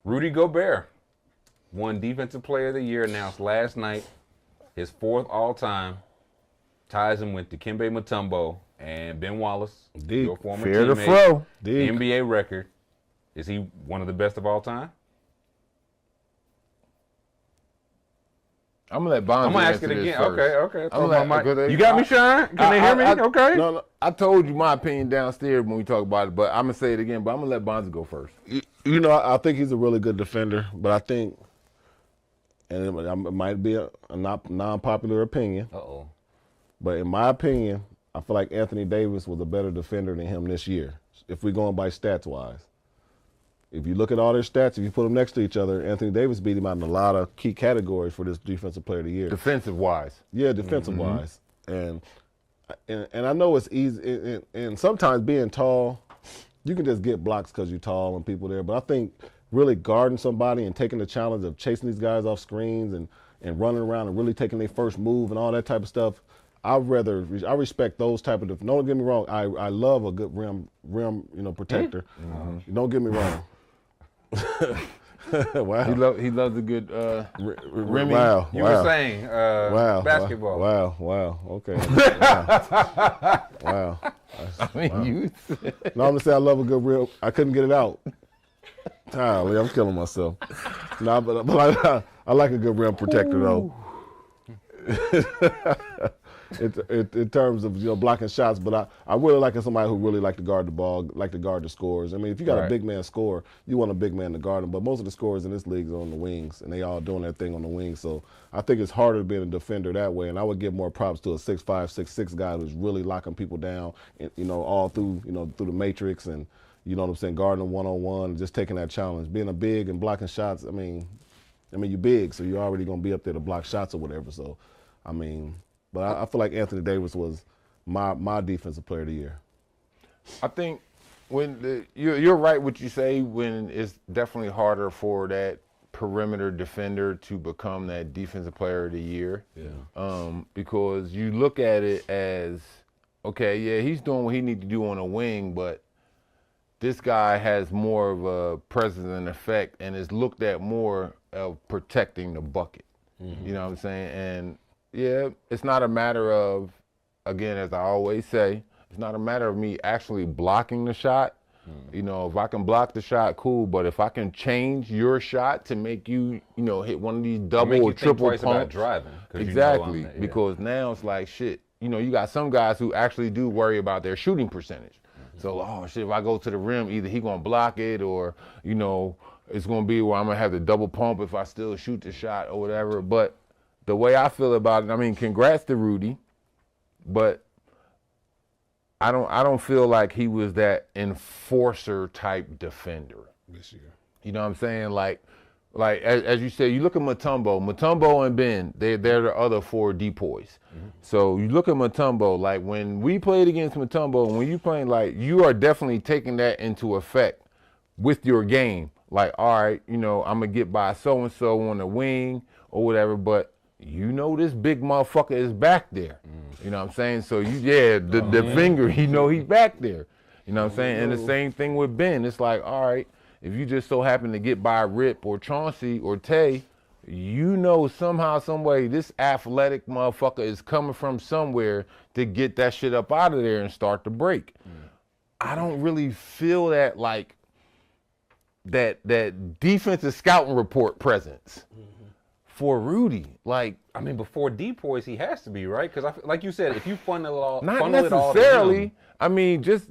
Rudy Gobert won Defensive Player of the Year, announced last night, his 4th all-time. Ties him with Dikembe Mutombo and Ben Wallace, your former teammate, NBA record. Is he one of the best of all time? I'm gonna let Bonzi I'm gonna ask it answer again. First. Okay. You got me, Sean? Can they hear me? Okay. No, I told you my opinion downstairs when we talk about it, but I'm gonna say it again. But I'm gonna let Bonzi go first. You know, I think he's a really good defender, but I think, and it might be a non-popular opinion. But in my opinion, I feel like Anthony Davis was a better defender than him this year, if we're going by stats-wise. If you look at all their stats, if you put them next to each other, Anthony Davis beat him out in a lot of key categories for this Defensive Player of the Year. Defensive-wise. Yeah, defensive-wise. And I know it's easy, and sometimes being tall, you can just get blocks because you're tall and people there. But I think really guarding somebody and taking the challenge of chasing these guys off screens and running around and really taking their first move and all that type of stuff, I respect those type of. Don't get me wrong. I love a good rim protector. Don't get me wrong. Wow. He loves a good rimmy. Wow. You were saying basketball. Wow. Okay. Wow. I mean, you. No, I'm gonna say I love a good rim. I couldn't get it out. Golly, I'm killing myself. No, but I like a good rim protector though. In terms of blocking shots, but I really like somebody who really like to guard the ball, like to guard the scores. I mean, if you got a big man scorer, you want a big man to guard him. But most of the scorers in this league are on the wings, and they all doing their thing on the wings. So I think it's harder being a defender that way. And I would give more props to a 6'5", 6'6" guy who's really locking people down, and, all through through the matrix, and you know what I'm saying, guarding them one-on-one, just taking that challenge. Being a big and blocking shots. I mean, you're big, so you're already gonna be up there to block shots or whatever. So, I mean. But I feel like Anthony Davis was my Defensive Player of the Year. I think you're right what you say, when it's definitely harder for that perimeter defender to become that Defensive Player of the Year. Yeah. Because you look at it as, okay, yeah, he's doing what he needs to do on a wing, but this guy has more of a presence and effect and is looked at more of protecting the bucket. You know what I'm saying? And yeah, it's not a matter of, again, as I always say, it's not a matter of me actually blocking the shot. If I can block the shot, cool. But if I can change your shot to make you, hit one of these double or triple pumps. About driving. Exactly. Because now it's like, shit, you got some guys who actually do worry about their shooting percentage. So, oh, shit, if I go to the rim, either he going to block it or, it's going to be where I'm going to have to double pump if I still shoot the shot or whatever. But the way I feel about it, I mean, congrats to Rudy, but I don't feel like he was that enforcer type defender this year. You know what I'm saying? Like as you said, you look at Mutombo and Ben, they're the other 4 depoys. So you look at Mutombo, like when we played against Mutombo, when you playing, like you are definitely taking that into effect with your game. Like, all right, I'm gonna get by so and so on the wing or whatever, but this big motherfucker is back there. You know what I'm saying? So the finger, he's back there. You know what I'm saying? And the same thing with Ben. It's like, all right, if you just so happen to get by Rip or Chauncey or Tay, somehow, some way, this athletic motherfucker is coming from somewhere to get that shit up out of there and start to break. I don't really feel that, like, that defensive scouting report presence. For Rudy, like, I mean, before depoys, he has to be, right? Because, like you said, if you funnel it all, not necessarily. I mean, just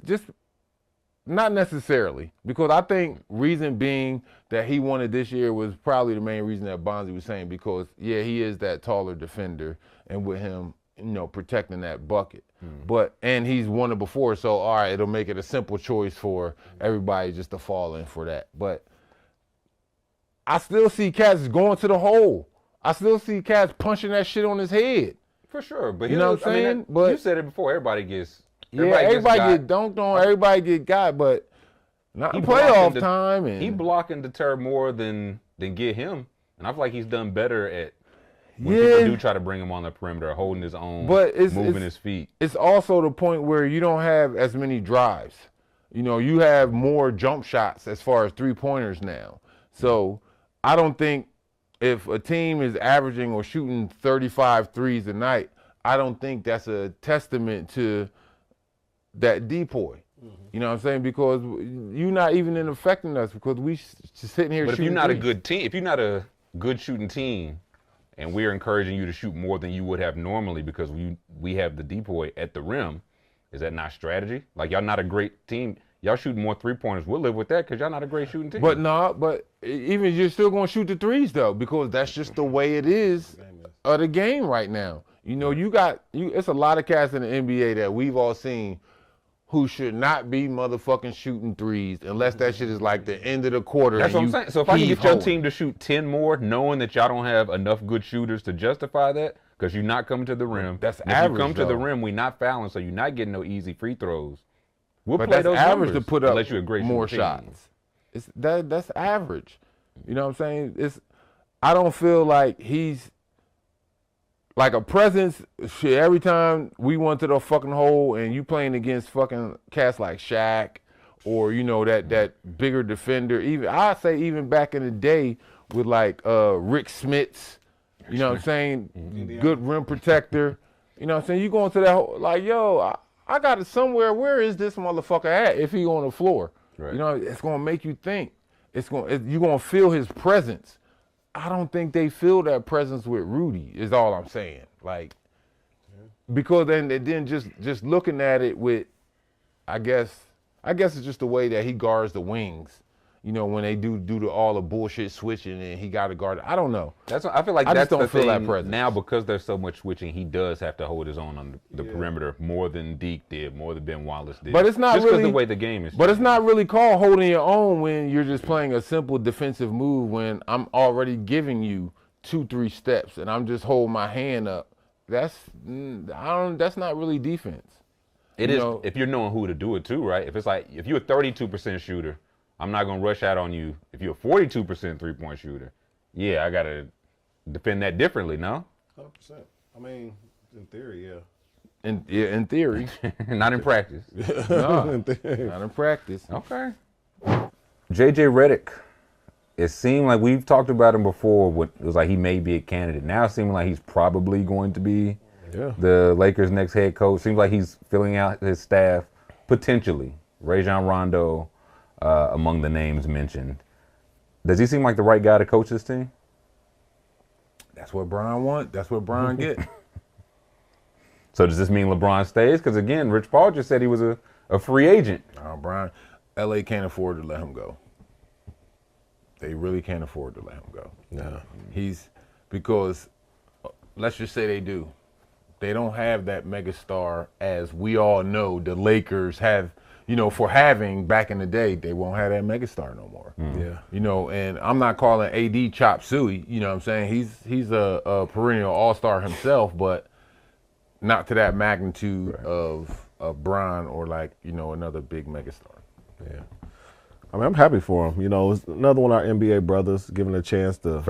not necessarily, because I think reason being that he wanted this year was probably the main reason that Bonzi was saying, because he is that taller defender, and with him, protecting that bucket. And he's won it before, so all right, it'll make it a simple choice for everybody just to fall in for that. But I still see cats going to the hole. I still see cats punching that shit on his head. For sure. But you know what I'm saying? But you said it before, everybody gets get dunked on, everybody get got, but not playoff time. And he block and deter more than get him. And I feel like he's done better at when people do try to bring him on the perimeter, holding his own, moving his feet. It's also the point where you don't have as many drives. You have more jump shots as far as 3-pointers now. So I don't think if a team is averaging or shooting 35 threes a night, I don't think that's a testament to that depoy. You know what I'm saying? Because you're not even affecting us because we sitting here. But if you're not threes. a good team, if you're not a good shooting team, and we're encouraging you to shoot more than you would have normally because we have the depoy at the rim, is that not strategy? Like y'all not a great team. Y'all shooting more 3-pointers. We'll live with that because y'all not a great shooting team. But even you're still gonna shoot the threes though because that's just the way it is of the game right now. You know, it's a lot of cats in the NBA that we've all seen who should not be motherfucking shooting threes unless that shit is like the end of the quarter. That's what I'm saying. So if I can get your team to shoot 10 more, knowing that y'all don't have enough good shooters to justify that, because you're not coming to the rim. That's if average, you come to the rim, we're not fouling, so you're not getting no easy free throws. We'll play those average numbers to put up unless you're a great more shots. That's average. You know what I'm saying? I don't feel like he's like a presence. Shit, every time we went to the fucking hole and you playing against fucking cats like Shaq or you know that bigger defender. Even I say even back in the day with like Rick Smits. You know what I'm saying? Good rim protector. You know what I'm saying? You going to that hole, like yo. I got it somewhere. Where is this motherfucker at? If he on the floor, right. You know, it's gonna make you think. You're gonna feel his presence. I don't think they feel that presence with Rudy. Is all I'm saying. Like, because then just looking at it with, I guess it's just the way that he guards the wings. You know, when they do all the bullshit switching and he got to guard it. I don't know. I feel like that's the thing now because there's so much switching. He does have to hold his own on the perimeter more than Deke did, more than Ben Wallace did. But it's not just really the way the game is. But it's not really called holding your own when you're just playing a simple defensive move. When I'm already giving you 2-3 steps and I'm just holding my hand up. That's not really defense. It is if you're knowing who to do it to, right? If it's like if you're a 32% shooter. I'm not going to rush out on you. If you're a 42% 3-point shooter, yeah, I got to defend that differently, no? 100%. I mean, in theory, yeah. In theory. Not in practice. No, not in practice. Okay. J.J. Redick, it seemed like we've talked about him before. It was like he may be a candidate. Now it seems like he's probably going to be the Lakers' next head coach. Seems like he's filling out his staff potentially. Rajon Rondo, among the names mentioned. Does he seem like the right guy to coach this team? That's what Brian wants. That's what Brian get. So does this mean LeBron stays? Because again, Rich Paul just said he was a free agent. Brian, LA can't afford to let him go. They really can't afford to let him go. No. Because let's just say they do. They don't have that megastar as we all know the Lakers have. You know, for having back in the day, they won't have that megastar no more. Yeah. You know, and I'm not calling AD chop suey. You know what I'm saying? He's a perennial all-star himself, but not to that magnitude of Bron or like, you know, another big megastar. Yeah. I mean, I'm happy for him. You know, it's another one of our NBA brothers given a chance to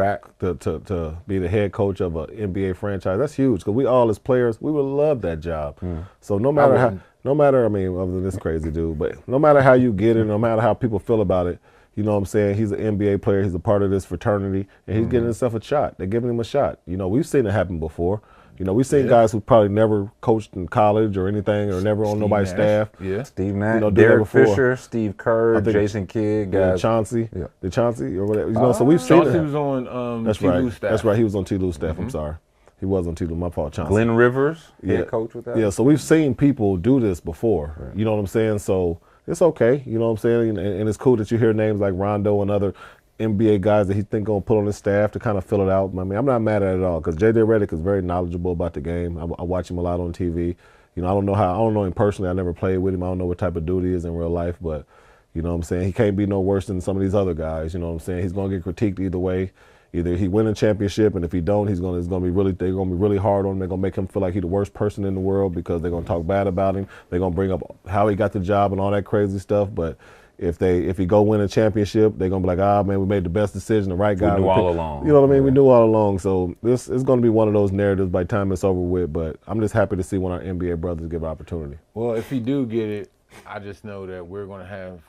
be the head coach of an NBA franchise. That's huge because we all as players, we would love that job. So no matter I mean, other than this crazy dude, but no matter how you get it, no matter how people feel about it, you know what I'm saying? He's an NBA player. He's a part of this fraternity, and he's getting himself a shot. They're giving him a shot. You know, we've seen it happen before. You know, we've seen guys who probably never coached in college or anything or never on nobody's staff. Yeah. Steve Nash, you know, Derek Fisher, Steve Kerr, Jason Kidd, guys. Chauncey. Yeah. The Chauncey or whatever. You know, so we've seen Chauncey was on That's T. right. Lue's staff. That's right. He was on T. Lue's staff. I'm sorry. He was on T. Lue. My fault, Chauncey. Glenn Rivers, head coach with that. Yeah, so we've seen people do this before. Right. You know what I'm saying? So it's okay. You know what I'm saying? And it's cool that you hear names like Rondo and other NBA guys that he think going to put on his staff to kind of fill it out. I mean, I'm not mad at it at all because J.J. Redick is very knowledgeable about the game. I watch him a lot on TV. You know, I don't know him personally. I never played with him. I don't know what type of dude he is in real life, but you know what I'm saying? He can't be no worse than some of these other guys. You know what I'm saying? He's going to get critiqued either way. Either he win a championship, and if he don't, they're going to be really hard on him. They're going to make him feel like he's the worst person in the world because they're going to talk bad about him. They're going to bring up how he got the job and all that crazy stuff. But if he go win a championship, they're going to be like, man, we made the best decision, the right guy. We knew all along. You know what I mean? We knew all along. So this is going to be one of those narratives by the time it's over with. But I'm just happy to see one of our NBA brothers give opportunity. Well, if he do get it, I just know that we're going to have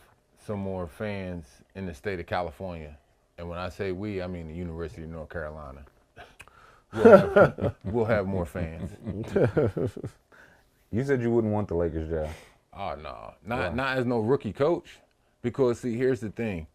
some more fans in the state of California And when I say we, I mean the University of North Carolina. We'll have more fans. You said you wouldn't want the Lakers job. Oh no, not as no rookie coach, because see, here's the thing.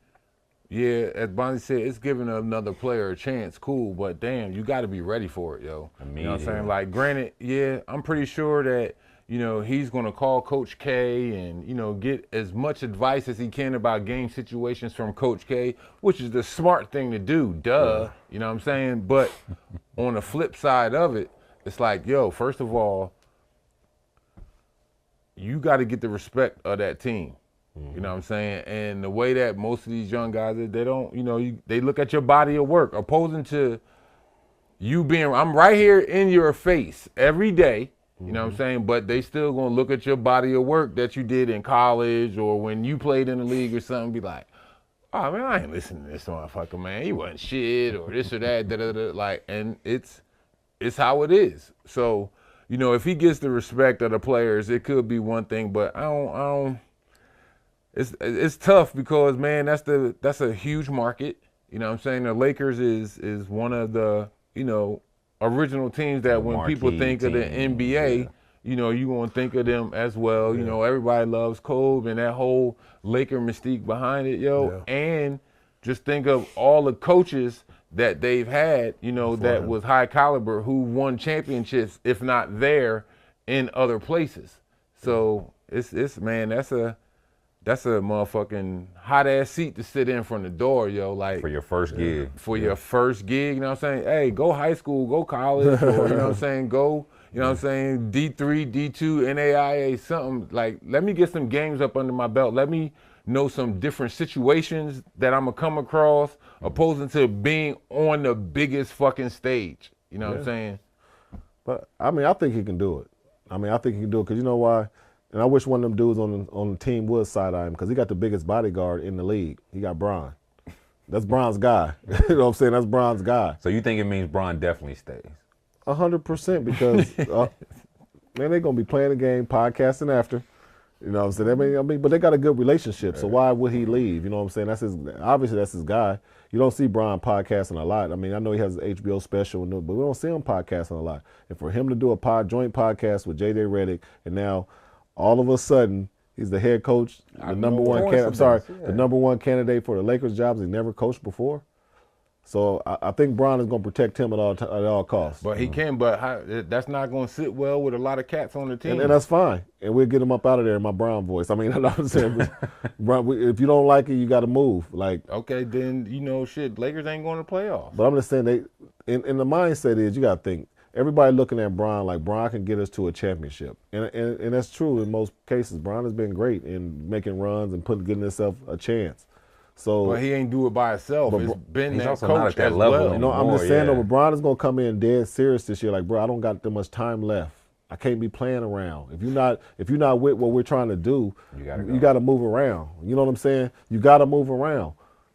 Yeah, as Bonnie said, it's giving another player a chance, cool, but damn, you got to be ready for it, yo. You know what I'm saying? Like, granted, yeah, I'm pretty sure that, you know, he's going to call Coach K and, you know, get as much advice as he can about game situations from Coach K, which is the smart thing to do, duh. You know what I'm saying? But on the flip side of it, it's like, yo, first of all, you got to get the respect of that team. You know what I'm saying? And the way that most of these young guys, they don't, you know, they look at your body of work, opposing to you being, I'm right here in your face every day, you know what I'm saying? But they still gonna look at your body of work that you did in college or when you played in the league or something, be like, oh man, I ain't listening to this motherfucker, man. He wasn't shit or this or that, like, and it's how it is. So, you know, if he gets the respect of the players, it could be one thing, but I don't. It's tough because, man, that's a huge market. You know what I'm saying? The Lakers is one of the, you know, original teams that when people think of the NBA, you know, you're going to think of them as well. You know, everybody loves Kobe and that whole Laker mystique behind it, yo. And just think of all the coaches that they've had, you know, that was high caliber who won championships, if not there, in other places. So it's man, that's a motherfucking hot ass seat to sit in from the door, yo. Like for your first gig. For your first gig, you know what I'm saying? Hey, go high school, go college, or you know what I'm saying, go, you know what I'm saying, D3, D2, NAIA, something. Like, let me get some games up under my belt. Let me know some different situations that I'm gonna come across, opposing to being on the biggest fucking stage. You know what I'm saying? But I mean, I think he can do it. I mean, I think he can do it because you know why? And I wish one of them dudes on the team would side-eye him because he got the biggest bodyguard in the league. He got Bron. That's Bron's guy. You know what I'm saying? That's Bron's guy. So you think it means Bron definitely stays? 100% because, man, they're going to be playing the game, podcasting after. You know what I'm saying? I mean, but they got a good relationship, so why would he leave? You know what I'm saying? Obviously that's his guy. You don't see Bron podcasting a lot. I mean, I know he has an HBO special, but we don't see him podcasting a lot. And for him to do a joint podcast with JJ Redick, and now all of a sudden he's the head coach, the number one candidate for the Lakers jobs he never coached before. So I think Bron is going to protect him at all costs. But he can, but that's not going to sit well with a lot of cats on the team. And that's fine. And we'll get him up out of there in my Bron voice. I mean, you know what I'm saying? Bron, if you don't like it, you got to move. Like, okay, then, you know, shit, Lakers ain't going to playoffs. But I'm just saying, in the mindset is, you got to think, everybody looking at Bron like Bron can get us to a championship. And that's true in most cases. Bron has been great in making runs and getting himself a chance. So, but he ain't do it by himself. It's been that coach not at that level well. You know, I'm just saying, though, but Bron is going to come in dead serious this year. Like, bro, I don't got that much time left. I can't be playing around. If you're not with what we're trying to do, you got to move around. You know what I'm saying? You got to move around.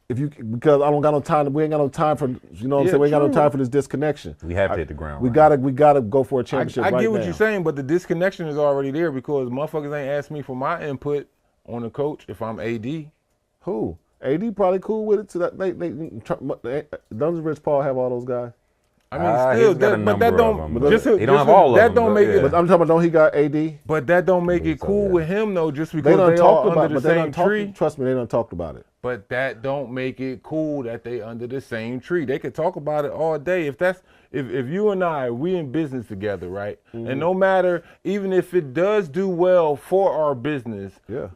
Because I don't got no time. We ain't got no time for, you know what I'm saying? We ain't got no time for this disconnection. We have to hit the ground. We gotta go for a championship. I right get what now. you're saying, but the disconnection is already there because motherfuckers ain't asked me for my input on the coach if I'm AD. Who? AD probably cool with it. So that doesn't Rich Paul have all those guys? I mean, still, but that don't. He don't have all of them. That don't make it. But I'm talking about, don't he got AD? But that don't make it cool with him though, just because they all under the same tree. Trust me, they done talked about it. But that don't make it cool that they under the same tree. They could talk about it all day. If you and I, we in business together, right? Mm-hmm. And no matter, even if it does do well for our business,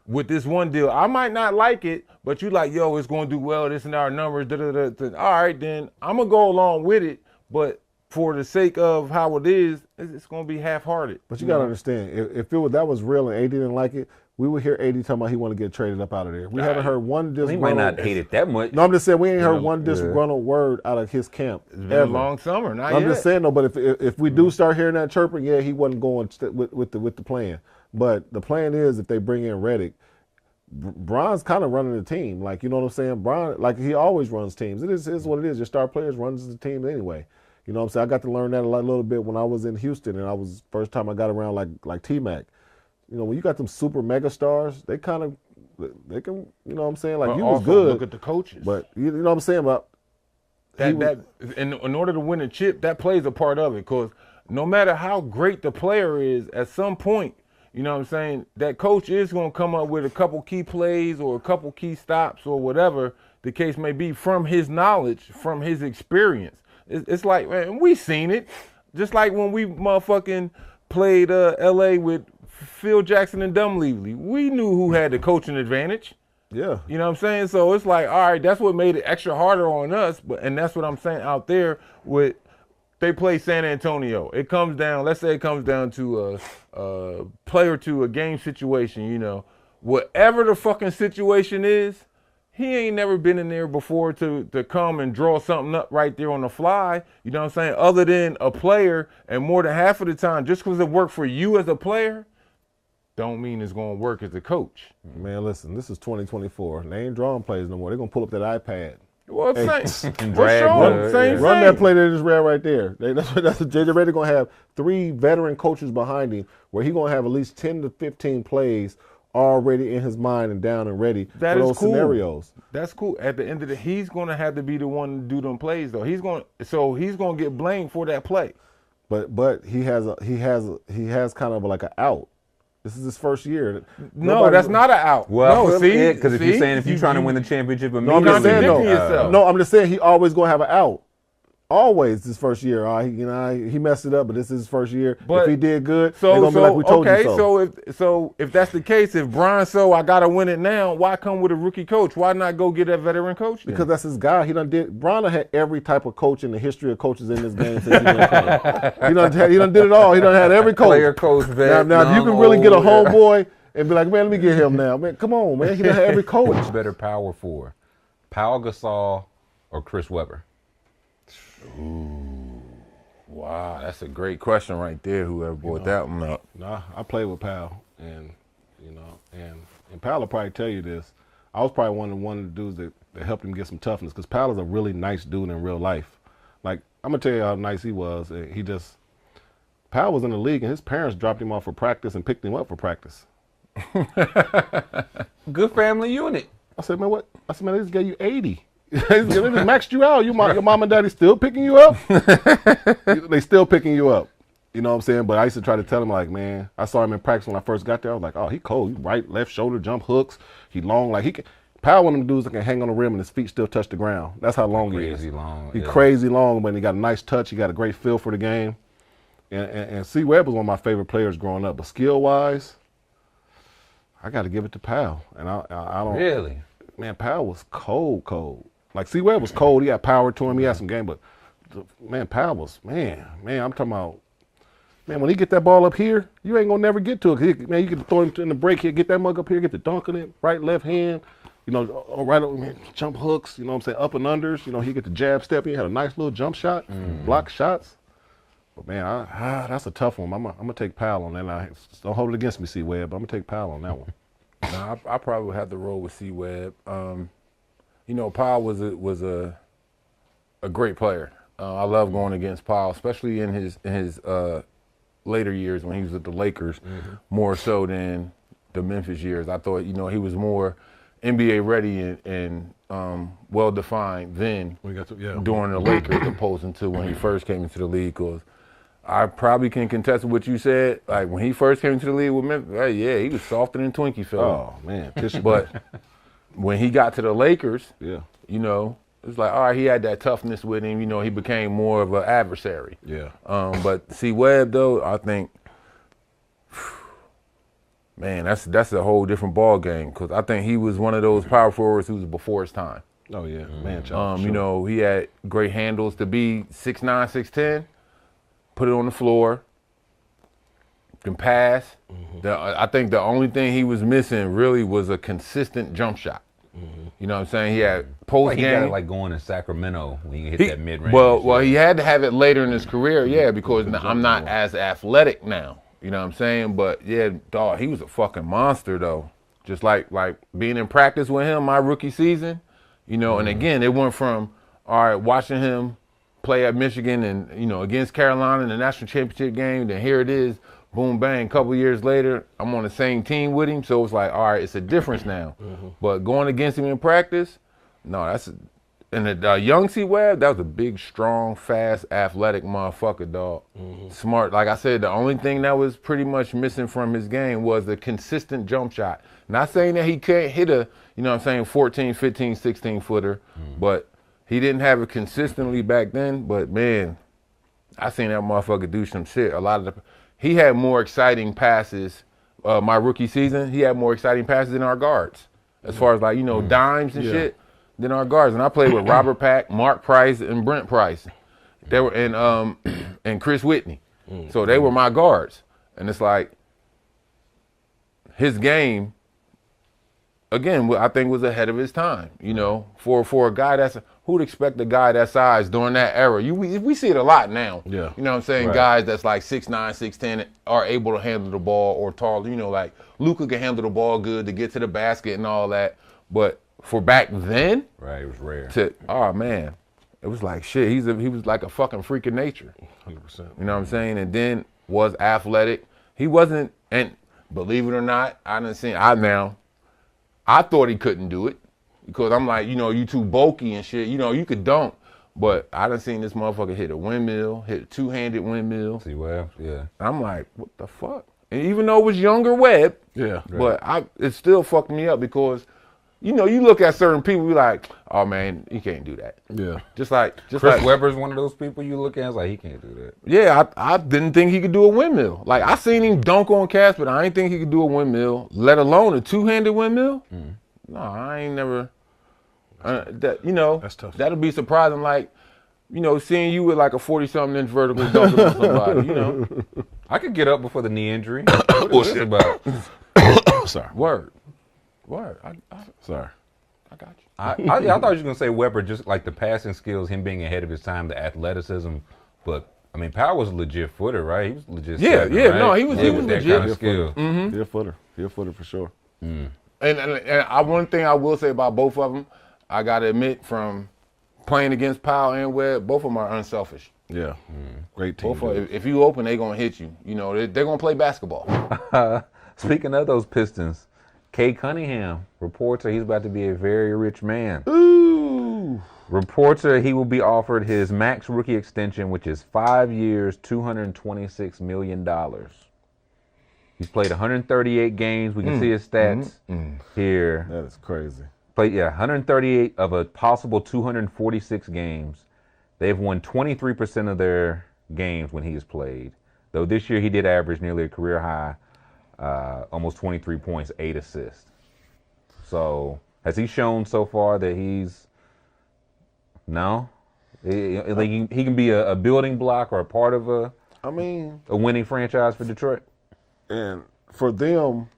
with this one deal, I might not like it, but you like, yo, it's going to do well. This and our numbers. All right, then I'm gonna go along with it. But for the sake of how it is, it's going to be half-hearted. But you got to understand, if that was real and AD didn't like it, we would hear AD talking about he want to get traded up out of there. We haven't heard one disgruntled. He might not hate it that much. No, I'm just saying we ain't heard one disgruntled word out of his camp. It's been a long summer, not yet. I'm just saying, though, but if we do start hearing that chirping, he wasn't going with the plan. But the plan is, if they bring in Redick, Bron's kind of running the team. Like, you know what I'm saying? Bron, like he always runs teams. It is what it is. Your star players runs the team anyway. You know what I'm saying? I got to learn that a little bit when I was in Houston, and first time I got around like T-Mac. You know, when you got them super mega stars, they kind of they can, you know what I'm saying? Like, But you was also good. Look at the coaches. But you know what I'm saying about in order to win a chip, that plays a part of it. Because no matter how great the player is, at some point, you know what I'm saying, that coach is going to come up with a couple key plays or a couple key stops or whatever the case may be from his knowledge, from his experience. It's like, man, we seen it. Just like when we motherfucking played L.A. with Phil Jackson and Dunleavy. We knew who had the coaching advantage. Yeah. You know what I'm saying? So it's like, all right, that's what made it extra harder on us. And that's what I'm saying out there with, they play San Antonio. It comes down, let's say it comes down to a play or two, a game situation, you know. Whatever the fucking situation is, he ain't never been in there before to come and draw something up right there on the fly. You know what I'm saying? Other than a player, and more than half of the time, just because it worked for you as a player, don't mean it's going to work as a coach. Man, listen, this is 2024. They ain't drawing plays no more. They're going to pull up that iPad. Well, Hey. same. And What's drag wrong? the- Same yeah. Run thing. that play they just ran right there. That's what JJ Redick going to have 3 veteran coaches behind him where he going to have at least 10 to 15 plays already in his mind and down and ready That for is those cool. scenarios. That's cool. At the end of the, he's going to have to be the one to do them plays though. He's going to get blamed for that play. But he has kind of like an out. This is his first year. No, that's not an out. Well, no, see, because if you're saying if you're trying to win the championship No, I'm immediately, just saying contradicting yourself. no, I'm just saying he always gonna have an out. Always this first year. He messed it up, but this is his first year. But- if he did good, So, they're gonna be like, we told okay, you so. so if that's the case, if Brian I gotta win it now, why come with a rookie coach? Why not go get that veteran coach? Then? Because that's his guy. Brown had every type of coach in the history of coaches in this game since he been coming. He done did it all. He done had every coach. player, coach, vet, Now if you young, can really get a old, yeah. homeboy and be like, man, let me get him now. Man, come on, man. He done had every coach. What's better power for? Pau Gasol or Chris Webber? Wow, that's a great question right there. Whoever brought that one up. Nah, I played with Pal, and Pal will probably tell you this. I was probably one of the dudes that helped him get some toughness because Pal is a really nice dude in real life. Like, I'm gonna tell you how nice he was. Pal was in the league, and his parents dropped him off for practice and picked him up for practice. Good family unit. I said, man, what? I said, man, they just gave you 80. They just maxed you out. Your mom and daddy still picking you up? They still picking you up. You know what I'm saying? But I used to try to tell him, like, man, I saw him in practice when I first got there. I was like, oh, he cold. He right, left shoulder, jump hooks. He long. Like, he can. Powell, one of them dudes that can hang on the rim and his feet still touch the ground. That's how long he is. Crazy long. He's yeah. crazy long, but he got a nice touch. He got a great feel for the game. And C. Webb was one of my favorite players growing up. But skill-wise, I got to give it to Powell. And I don't. Really? Man, Powell was cold. Like, C. Webb was cold. He had power to him. He had some game. But, man, Powell was, man, I'm talking about, man, when he get that ball up here, you ain't going to never get to it. Man, you can throw him in the break here, get that mug up here, get the dunk on it, right, left hand, you know, right, jump hooks, you know what I'm saying, up and unders. You know, he get the jab step. He had a nice little jump shot, block shots. But, man, that's a tough one. I'm going to take Powell on that. Don't hold it against me, C. Webb, but I'm going to take Powell on that one. No, I probably would have to roll with C. Webb. You know, Powell was a great player. I love going against Powell, especially in his later years when he was at the Lakers, more so than the Memphis years. I thought, you know, he was more NBA ready and well defined then during the Lakers, opposed to when he first came into the league. Cause I probably can contest what you said. Like when he first came into the league with Memphis, hey, yeah, he was softer than Twinkie fella. Oh, man. But when he got to the Lakers, Yeah. you know, it was like, all right, he had that toughness with him. You know, he became more of an adversary. Yeah. But C. Webb, though, I think, man, that's a whole different ball game because I think he was one of those power forwards who was before his time. Oh, yeah. Man, child. You know, he had great handles to be 6'9", 6'10", put it on the floor, can pass. I think the only thing he was missing really was a consistent jump shot. You know what I'm saying? He had post Like he game. got it like going to Sacramento when you hit that mid range. Well, he had to have it later in his career, yeah, because I'm not as athletic now. You know what I'm saying? But yeah, dog, he was a fucking monster though. Just like being in practice with him my rookie season, you know. And again, it went from all right watching him play at Michigan and you know against Carolina in the national championship game. Then here it is boom, bang. A couple years later, I'm on the same team with him, so it's like, all right, it's a difference now. But going against him in practice, no, and the young C-Web, that was a big, strong, fast, athletic motherfucker, dog. Smart. Like I said, the only thing that was pretty much missing from his game was a consistent jump shot. Not saying that he can't hit a, 14, 15, 16 footer, but he didn't have it consistently back then. But man, I seen that motherfucker do some shit. He had more exciting passes. My rookie season, he had more exciting passes than our guards, as far as dimes and shit. Than our guards, and I played with Robert Pack, Mark Price, and Brent Price. They were and Chris Whitney. So they were my guards, and it's like his game. Again, I think was ahead of his time. For a guy who'd expect a guy that size during that era. We see it a lot now. Yeah. You know what I'm saying? Right. Guys that's like 6'9", 6'10" are able to handle the ball or tall. Like Luka can handle the ball good to get to the basket and all that, but for back then, right, it was rare. Oh man, it was like shit. He was like a fucking freak of nature. 100%. You know what I'm saying? And then was athletic. He wasn't, and believe it or not, I thought he couldn't do it because I'm like, you too bulky and shit. You could dunk, but I done seen this motherfucker hit a windmill, hit a two-handed windmill. See, well, yeah. I'm like, what the fuck? And even though it was younger Webb, yeah, but it still fucked me up because. You look at certain people, you're like, oh man, he can't do that. Yeah. Just like Chris Webber's one of those people you look at, it's like he can't do that. Yeah, I didn't think he could do a windmill. Like I seen him dunk on cats, but I didn't think he could do a windmill, let alone a two-handed windmill. No, I ain't never. That's tough. That'll be surprising. Like, seeing you with like a 40-something inch vertical dunking on somebody. I could get up before the knee injury. What is this about? Sorry. Word. Sorry. I got you. I thought you were going to say Webber, just like the passing skills, him being ahead of his time, the athleticism. But, Powell was a legit footer, right? He was legit. Yeah, seven, right? No, he was with legit. That kind of skill. He a footer for sure. And one thing I will say about both of them, I got to admit, from playing against Powell and Webb, both of them are unselfish. Yeah. Great team. If you open, they're going to hit you. They're going to play basketball. Speaking of those Pistons, Cade Cunningham, reports are he's about to be a very rich man. Ooh. Reports are he will be offered his max rookie extension, which is 5 years, $226 million. He's played 138 games. We can see his stats here. That is crazy. Played 138 of a possible 246 games. They've won 23% of their games when he has played. Though this year he did average nearly a career high. Almost 23 points, 8 assists. So, has he shown so far that he's... No? He can be a building block or a part of a winning franchise for Detroit? And for them,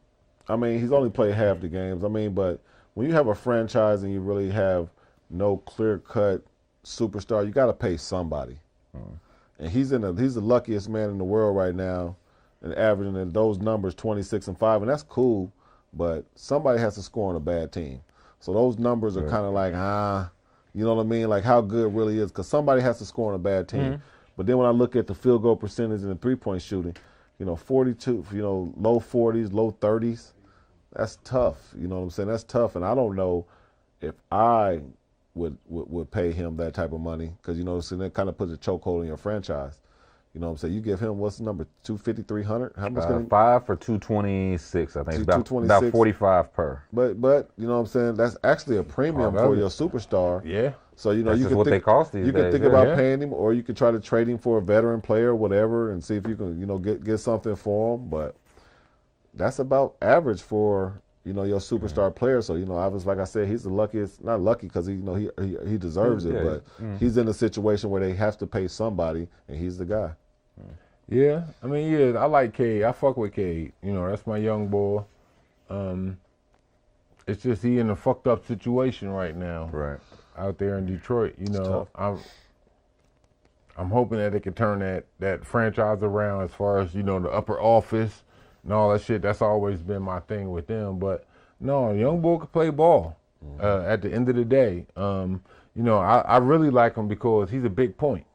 he's only played half the games. But when you have a franchise and you really have no clear-cut superstar, you got to pay somebody. And he's the luckiest man in the world right now. And averaging in those numbers 26 and 5, and that's cool, but somebody has to score on a bad team. So those numbers are kind of like, you know what I mean? Like how good really is, because somebody has to score on a bad team. But then when I look at the field goal percentage and the three-point shooting, 42, low 40s, low 30s, that's tough. You know what I'm saying? That's tough, and I don't know if I would pay him that type of money because, so that kind of puts a chokehold on your franchise. You know what I'm saying? You give him, what's the number, 250, 300? How much? 5 for 226, I think. About 45 per. But you know what I'm saying? That's actually a premium for your superstar. Yeah. So, you That's can what they cost these days. You can think about paying him, or you could try to trade him for a veteran player or whatever and see if you can, get something for him. But that's about average for, your superstar player. So, obviously, like I said, he's the luckiest, not lucky because, he deserves it, but he's in a situation where they have to pay somebody, and he's the guy. Yeah, I like Cade. I fuck with Cade. That's my young boy. It's just he in a fucked up situation right now. Right. Out there in Detroit. I'm hoping that they can turn that franchise around as far as, the upper office and all that shit. That's always been my thing with them. But no, young boy can play ball at the end of the day. I really like him because he's a big point.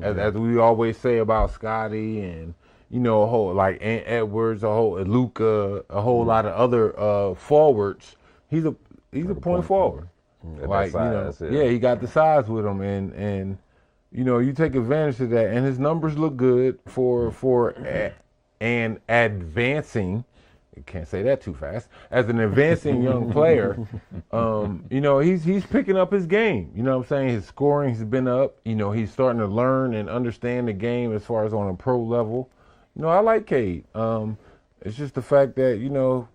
As we always say about Scotty and, you know, a whole like Ant Edwards, a whole Luka, a whole lot of other forwards. He's a point forward. Like size, you know, he got the size with him, and you know, you take advantage of that, and his numbers look good for an advancing. I can't say that too fast. As an advancing young player, you know, he's picking up his game. You know what I'm saying? His scoring has been up. You know, he's starting to learn and understand the game as far as on a pro level. You know, I like Cade. It's just the fact that, you know,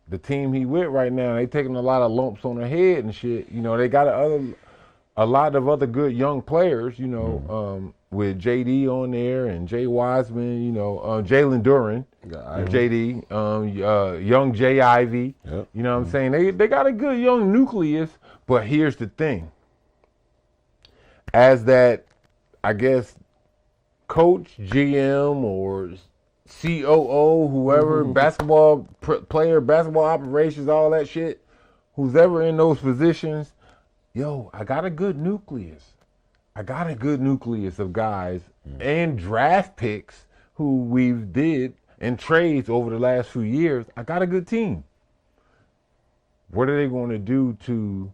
the team he with right now, they taking a lot of lumps on their head and shit. You know, they got a lot of other good young players, you know, with JD on there and Jay Wiseman, you know, Jalen Duren, JD, young Jay Ivy. Yep. You know what I'm saying? They got a good young nucleus, but here's the thing. As that, I guess, coach, GM, or COO, whoever, basketball player, basketball operations, all that shit, who's ever in those positions, yo, I got a good nucleus. I got a good nucleus of guys and draft picks who we've did and trades over the last few years. I got a good team. What are they going to do to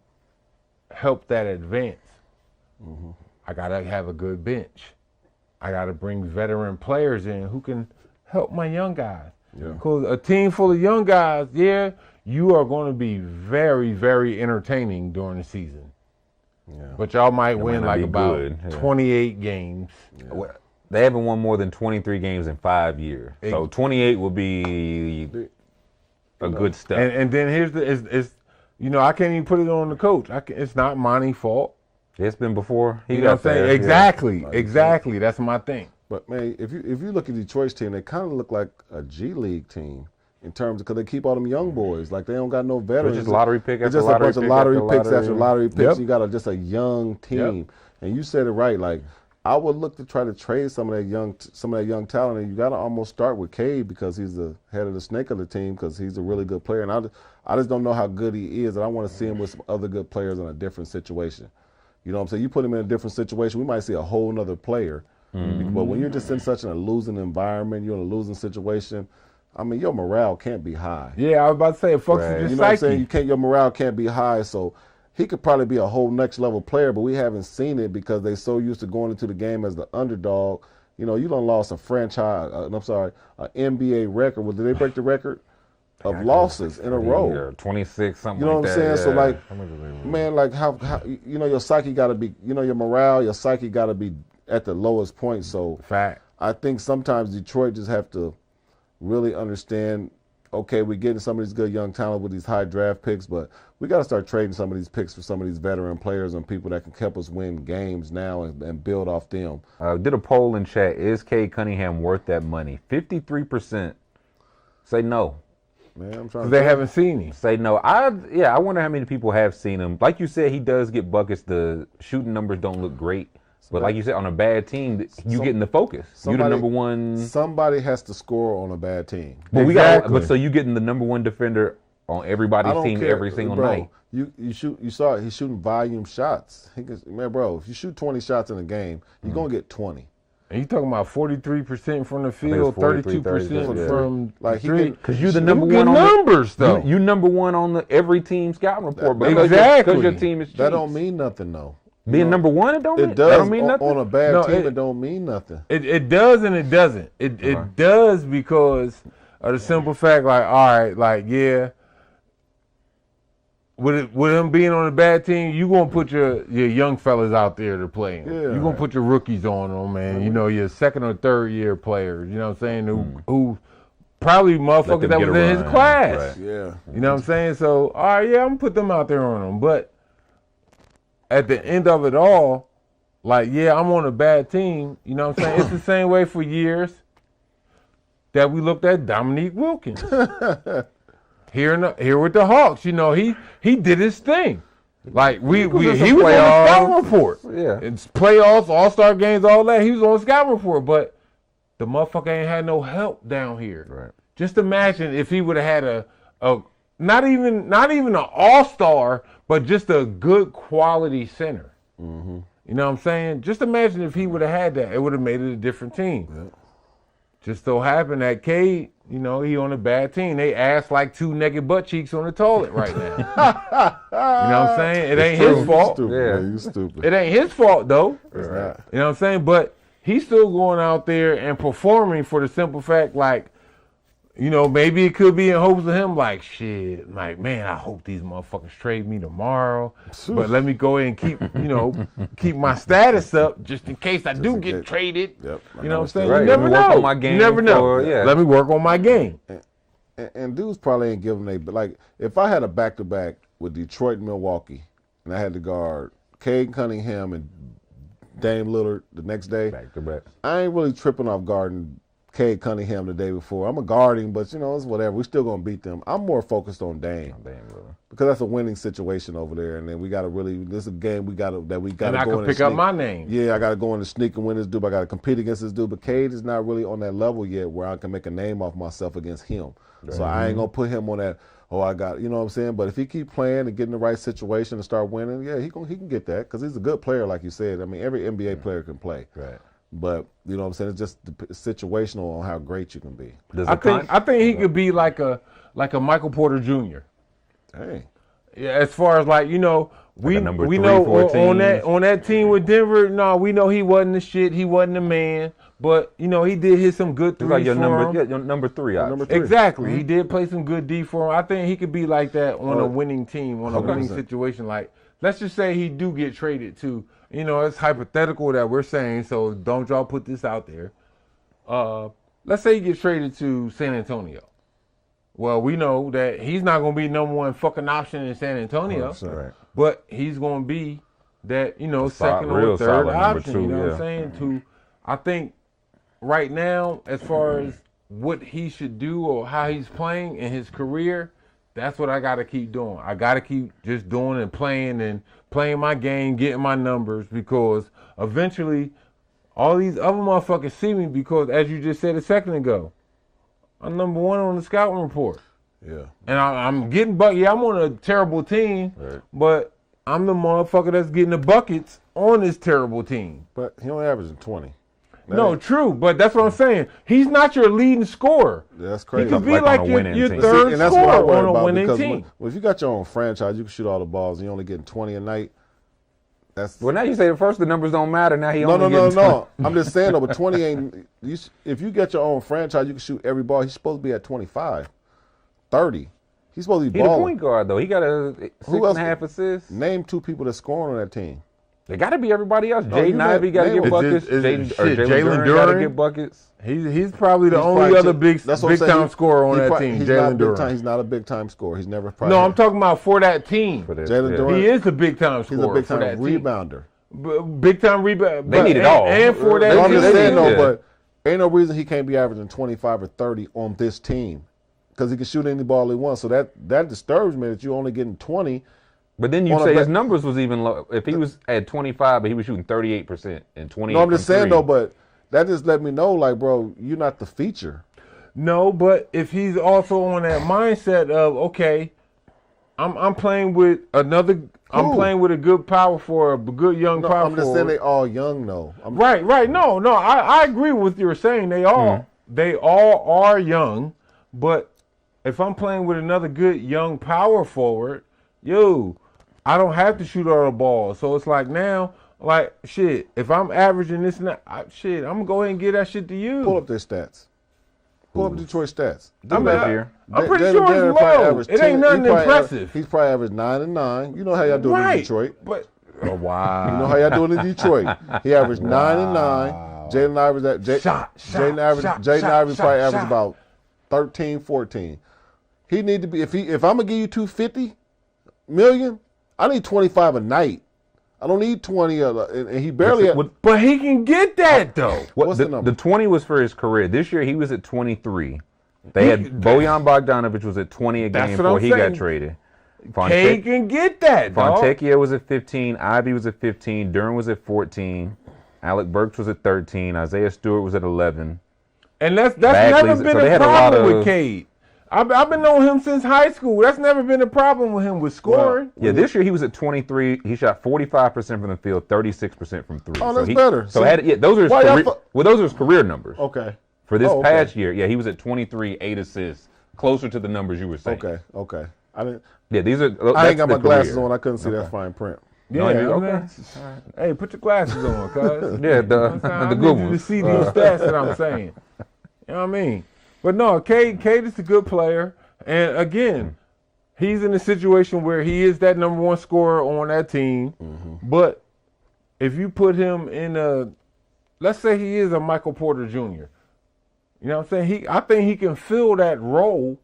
help that advance? I got to have a good bench. I got to bring veteran players in who can help my young guys. Because a team full of young guys, you are going to be very, very entertaining during the season. But y'all might win like about 28 games. They haven't won more than 23 games in 5 years. So 28 will be a good step. And then here's it's you know, I can't even put it on the coach. It's not Monty's fault. It's been before. You know what I'm saying? Exactly. That's my thing. But man, if you look at Detroit's team, they kind of look like a G League team in terms of, because they keep all them young boys. Like, they don't got no veterans. It's just lottery pick after just lottery a bunch of lottery picks after lottery picks. You got just a young team, and you said it right. Like, I would look to try to trade some of that young talent, and you got to almost start with Cade because he's the head of the snake of the team, because he's a really good player, and I just don't know how good he is, and I want to see him with some other good players in a different situation. You know what I'm saying? You put him in a different situation, we might see a whole nother player. But when you're just in such a losing environment, you're in a losing situation, I mean, your morale can't be high. Yeah, I was about to say, it fucks with your You know psyche. what I'm saying? Your morale can't be high, so he could probably be a whole next level player, but we haven't seen it because they're so used to going into the game as the underdog. You know, you done lost a franchise, an NBA record. Did they break the record of losses in a row? 26, something like that. You know what I'm saying? So, like, man, like, how you know, your psyche got to be, you know, your morale, your psyche got to be at the lowest point. So, I think sometimes Detroit just have to really understand, okay, we're getting some of these good young talent with these high draft picks, but we got to start trading some of these picks for some of these veteran players and people that can help us win games now and build off them. Did a poll in chat. Is Cade Cunningham worth that money? 53% say no. Man, I'm trying to they haven't seen him. Say no. I wonder how many people have seen him. Like you said, he does get buckets. The shooting numbers don't look great. But like you said, on a bad team, you getting the focus. You're the number one. Somebody has to score on a bad team. But so you getting the number one defender on everybody's team every single night. You saw it. He's shooting volume shots. Man, bro, if you shoot 20 shots in a game, you're gonna get 20. And you talking about 43% from the field, 32% from like three. Because you're the number one on numbers, though. You number one on every team scouting report. Exactly. Because your team is cheap. That don't mean nothing, though. Being number one, it does mean nothing. On a bad team, it don't mean nothing. It does and it doesn't. It does because of the simple fact, like, all right, like, yeah, with him being on a bad team, you gonna put your young fellas out there to play. You're gonna put your rookies on them, man. You know, your second or third year players. You know what I'm saying? Who probably motherfuckers that was in his class. Right. Yeah. You know what I'm saying? So, all right, yeah, I'm gonna put them out there on them, but at the end of it all, like, yeah, I'm on a bad team. You know what I'm saying? It's the same way for years that we looked at Dominique Wilkins. Here with the Hawks, you know, he did his thing. Like, he was on the scouting report. Yeah. It's playoffs, all-star games, all that. He was on the scouting report, but the motherfucker ain't had no help down here. Right. Just imagine if he would have had a not even an all-star, but just a good quality center. You know what I'm saying? Just imagine if he would have had that. It would have made it a different team. Just so happened that Cade, he on a bad team. They ass like 2 naked butt cheeks on the toilet right now. You know what I'm saying? It ain't his fault. Stupid, man. You stupid. It ain't his fault, though. It's not. You know what I'm saying? But he's still going out there and performing for the simple fact, like, maybe it could be in hopes of him, like, shit, like, man, I hope these motherfuckers trade me tomorrow. But let me go ahead and keep my status up just in case I do get traded. Yep. You know what I'm saying? Right. You never know. On my game you never know. Let me work on my game. And dudes probably ain't giving but like, if I had a back-to-back with Detroit and Milwaukee, and I had to guard Cade Cunningham and Dame Lillard the next day, back-to-back, I ain't really tripping off guarding Cade Cunningham the day before. I'm a guarding, but it's whatever. We're still gonna beat them. I'm more focused on Dame because that's a winning situation over there. And then we got to really. This is a game we got to. And I can pick up my name. Yeah, I got to go in and sneak and win this dude. I got to compete against this dude. But Cade is not really on that level yet where I can make a name off myself against him. Right. So I ain't gonna put him on that. Oh, I got. You know what I'm saying? But if he keep playing and getting the right situation and start winning, yeah, he can get that because he's a good player, like you said. I mean, every NBA player can play. Right. But you know what I'm saying? It's just situational on how great you can be. I think he could be like a Michael Porter Jr. Dang. Yeah, as far as we know 3, on that team with Denver. No, we know he wasn't the shit. He wasn't the man. But he did hit some good threes like your for number, him. Yeah, your number 3. Exactly. Mm-hmm. He did play some good D for him. I think he could be like that on a winning team, on a winning situation. Like, let's just say he do get traded to. It's hypothetical that we're saying, so don't y'all put this out there. Let's say he gets traded to San Antonio. Well, we know that he's not going to be number 1 fucking option in San Antonio, but he's going to be that, second or third option. 2, you know what I'm saying? I think right now, as far as what he should do or how he's playing in his career, that's what I got to keep doing. I got to keep just doing and playing my game, getting my numbers, because eventually all these other motherfuckers see me because, as you just said a second ago, I'm number 1 on the scouting report. Yeah. And I'm getting buckets. Yeah, I'm on a terrible team, but I'm the motherfucker that's getting the buckets on this terrible team. But he only averaging 20. No, true, but that's what I'm saying. He's not your leading scorer. Yeah, that's crazy. He could be like your third scorer on a winning team. Well, if you got your own franchise, you can shoot all the balls, and you're only getting 20 a night. Well, now you say at first the numbers don't matter. Now he only getting 20. I'm just saying though, but 20 ain't. If you get your own franchise, you can shoot every ball. He's supposed to be at 25, 30. He's supposed to be balling. He's a point guard though. He got a 6.5 assists. Name 2 people that's scoring on that team. They got to be everybody else. Jaden Ivey got to get buckets. Jalen Duren got to get buckets. He's probably the only other big time scorer on that team. Jalen Duren. He's not a big time scorer. He's never. No, I'm talking about for that team. Jalen Duren. He is a big time scorer. He's a big time for that rebounder. Big time rebound. They need it all. And for that I'm team. just saying though, but ain't no reason he can't be averaging 25 or 30 on this team, because he can shoot any ball he wants. So that disturbs me that you're only getting 20. But then you say his numbers was even low. If he was at 25, but he was shooting 38% and 28%. No, I'm just saying though, but that just let me know, like, bro, you're not the feature. No, but if he's also on that mindset of, okay, I'm playing with another. Cool. I'm playing with a good power forward, a good young power forward. I'm just saying they all young though. Right. No. I agree with what you're saying. They all are young, but if I'm playing with another good young power forward, I don't have to shoot all the balls. So it's like now, like, shit, if I'm averaging this and that, I'm going to go ahead and get that shit to you. Pull up their stats. Pull up Detroit stats. I'm pretty sure it's low. It ain't nothing impressive. He's probably averaged 9 and 9. You know how y'all doing in Detroit. But, wow. You know how y'all doing in Detroit. He averaged 9 and 9. Jaden Ivey probably averaged about 13, 14. He need to be, if I'm going to give you $250 million, I need 25 a night. I don't need 20, and he barely. But he can get that though. What's the number? The 20 was for his career. This year he was at 23. They had Bojan Bogdanovic was at 20 a game before he got traded. Cade can get that. Fontecchio was at 15. Ivy was at 15. Duren was at 14. Alec Burks was at 13. Isaiah Stewart was at 11. And that's never been a problem with Cade. I've been knowing him since high school. That's never been a problem with him with scoring. Yeah, this year he was at 23. He shot 45% from the field, 36% from three. Oh, that's better. So those are his career numbers. Okay. For this past year, yeah, he was at 23, 8 assists, closer to the numbers you were saying. Okay. I didn't. Yeah, these are. I ain't got my glasses on. I couldn't see that fine print. Yeah, okay. Hey, put your glasses on, cuz. Yeah, the good ones. To see these stats that I'm saying. You know what I mean? But no, Cade is a good player. And again, he's in a situation where he is that number one scorer on that team. Mm-hmm. But if you put him in let's say he is a Michael Porter Jr., you know what I'm saying? I think he can fill that role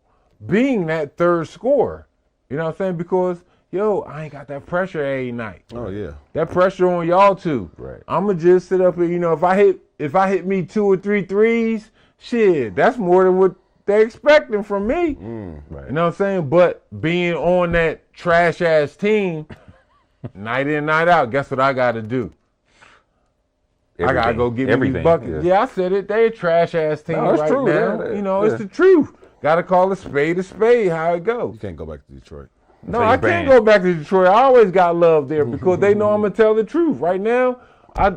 being that third scorer. You know what I'm saying? Because, I ain't got that pressure every night. Oh, yeah. That pressure on y'all too. Right. I'm going to just sit up here, if I hit me 2 or 3 threes, shit, that's more than what they expecting from me. Right. You know what I'm saying? But being on that trash-ass team, night in, night out, guess what I got to do? I got to go get me these buckets. Yeah, I said it. They a trash-ass team right true, now. It's the truth. Got to call a spade, how it goes. You can't go back to Detroit. No, I can't go back to Detroit. I always got love there because they know I'm going to tell the truth. Right now, I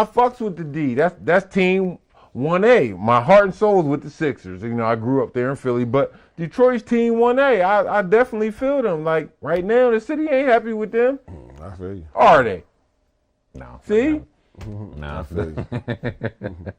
fucks with the D. That's team 1A. My heart and soul is with the Sixers. I grew up there in Philly, but Detroit's team 1A. I definitely feel them. Like, right now, the city ain't happy with them. I feel you. Are they? No. See? No. I feel you.